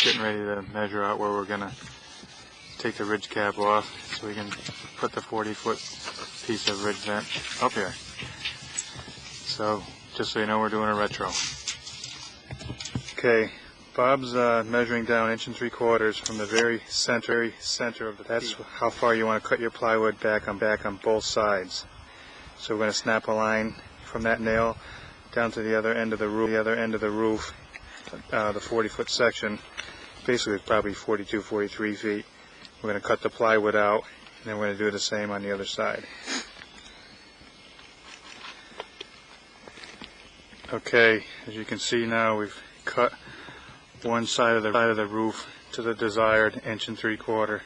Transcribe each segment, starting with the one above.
just getting ready to measure out where we're going to take the ridge cap off so we can put the 40-foot piece of ridge vent up here. So just so you know, we're doing a retro. Okay, Bob's measuring down 1 3/4 from the very center of the piece. That's how far you want to cut your plywood back on both sides. So we're going to snap a line from that nail down to the other end of the roof, the 40-foot section. Basically it's probably 42, 43 feet. We're going to cut the plywood out, and then we're going to do the same on the other side. Okay, as you can see now, we've cut one side of the roof to the desired 1 3/4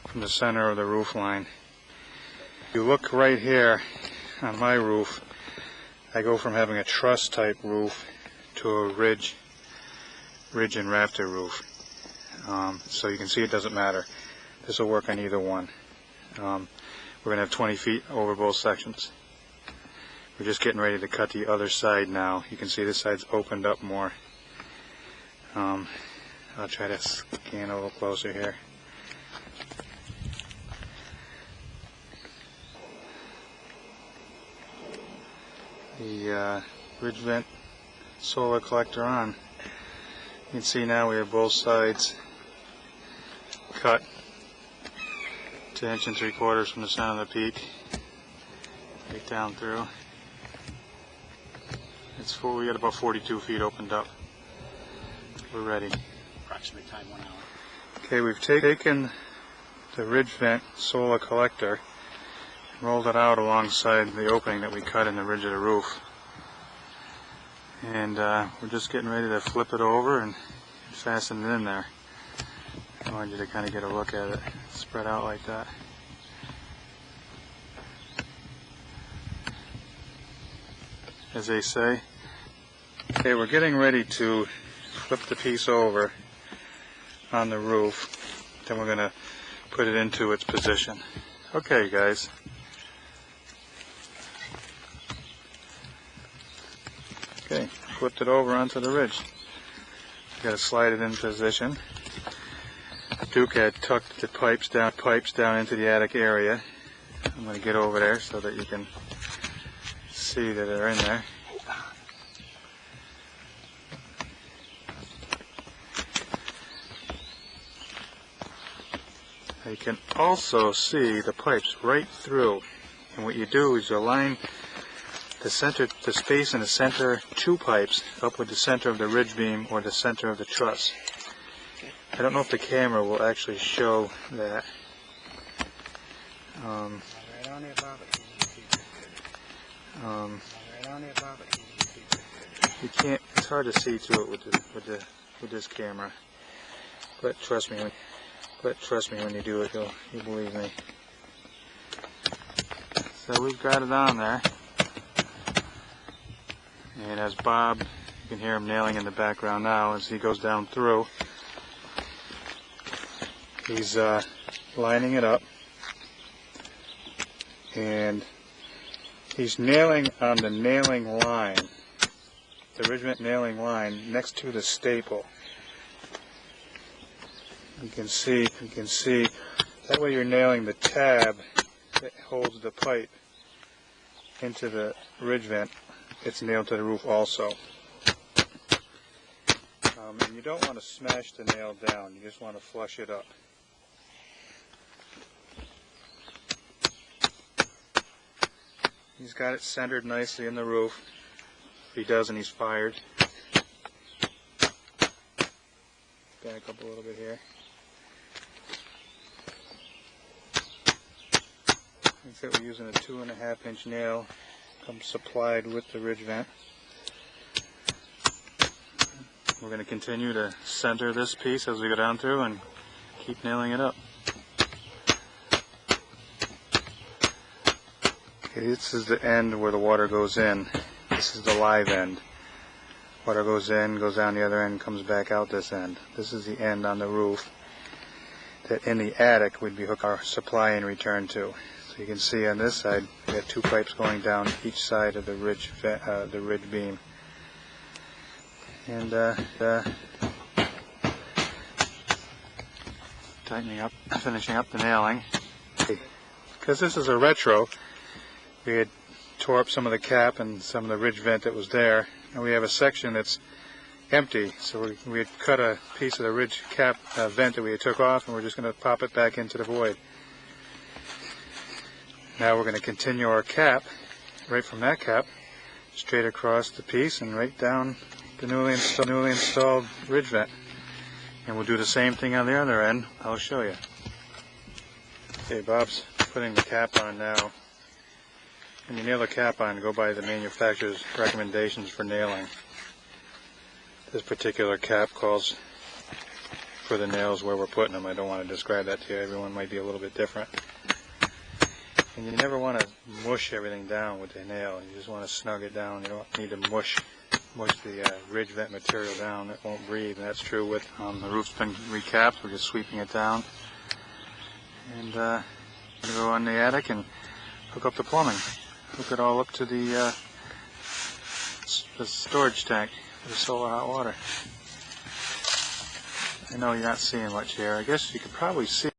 from the center of the roof line. If you look right here on my roof, I go from having a truss type roof to a ridge and rafter roof. So you can see it doesn't matter. This will work on either one. We're going to have 20 feet over both sections. We're just getting ready to cut the other side now. You can see this side's opened up more. I'll try to scan a little closer here. The ridge vent solar collector on. You can see now we have both sides cut to 1 3/4 from the center of the peak, right down through. It's full. We got about 42 feet opened up. We're ready. Approximate time 1 hour. Okay, we've taken the ridge vent solar collector, rolled it out alongside the opening that we cut in the ridge of the roof, and we're just getting ready to flip it over and fasten it in there. I wanted you to kind of get a look at it, spread out like that. As they say. Okay, we're getting ready to flip the piece over on the roof, then we're going to put it into its position. Okay guys. Okay, flipped it over onto the ridge. Got to slide it in position. Duke had tucked the pipes down into the attic area. I'm going to get over there so that you can see that they're in there. You can also see the pipes right through, and what you do is you line the space in the center 2 pipes up with the center of the ridge beam or the center of the truss. I don't know if the camera will actually show that. You can't. It's hard to see through it with this camera, but trust me when you do it, you'll believe me. So we've got it on there, and as Bob, you can hear him nailing in the background now as he goes down through. He's lining it up, and he's nailing on the nailing line, the ridge vent nailing line next to the staple. You can see, that way you're nailing the tab that holds the pipe into the ridge vent. It's nailed to the roof also. And you don't want to smash the nail down, you just want to flush it up. He's got it centered nicely in the roof. If he doesn't, he's fired. Back up a little bit here. Like I said, we're using a 2.5-inch nail, comes supplied with the ridge vent. We're going to continue to center this piece as we go down through and keep nailing it up. Okay, this is the end where the water goes in. This is the live end. Water goes in, goes down the other end, comes back out this end. This is the end on the roof that in the attic we'd be hooked our supply and return to. So you can see on this side we have 2 pipes going down each side of the ridge beam. And tightening up, finishing up the nailing. Because this is a retro, we had tore up some of the cap and some of the ridge vent that was there, and we have a section that's empty. So we had cut a piece of the ridge cap vent that we had took off, and we're just going to pop it back into the void. Now we're going to continue our cap right from that cap straight across the piece and right down the newly installed ridge vent. And we'll do the same thing on the other end. I'll show you. Okay, Bob's putting the cap on now. When you nail the cap on, go by the manufacturer's recommendations for nailing. This particular cap calls for the nails where we're putting them. I don't want to describe that to you. Everyone might be a little bit different. And you never want to mush everything down with the nail. You just want to snug it down. You don't need to mush the ridge vent material down. It won't breathe. And that's true with the roof's been recapped. We're just sweeping it down. And we're going to go on the attic and hook up the plumbing. Hook it all up to the storage tank for the solar hot water. I know you're not seeing much here. I guess you could probably see